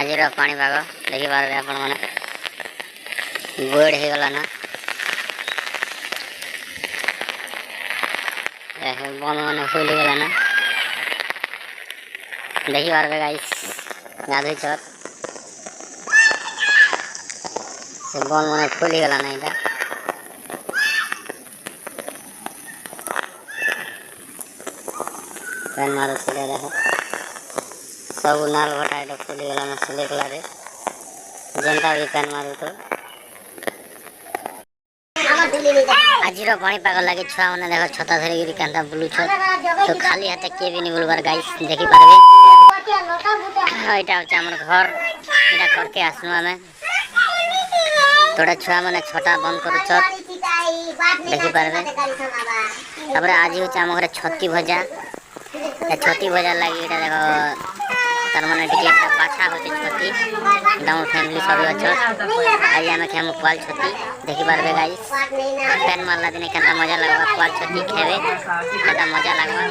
आज पाणीपाग देखिपारे आपण मैंने गोड़ हो गला ना बन मैंने फुल गला ना देखिपारे गाइस गाधुई छत से बन मैंने फुल गला ना इटा पैन मारो सिले देखो सब नाल भटा इटा फुल गला ना सिले गला रे जनता भी पैन मारू तो आज पाणीपाग लगे छुआ मैंने देखो छता धरिक केन्ता बुलुछ तो खाली हाथ किए भी नहीं बुलबार गाइस देखिपारे यहाँ हूँ आम घर यहाँ घर के आसनु आम थोड़ा छुआ मैंने छटा बंद कर देखिपारे आज हूँ आम घर छती भजा छती भजा लगे देखो तार मैंने पाछा होती छती डाउन फैमिली सब अच्छे आज आम खेम पुआल छती देखिपारे गाइस पैन मारला दिन के मजा लगवा पुआल छती खेबे मजा लगवा।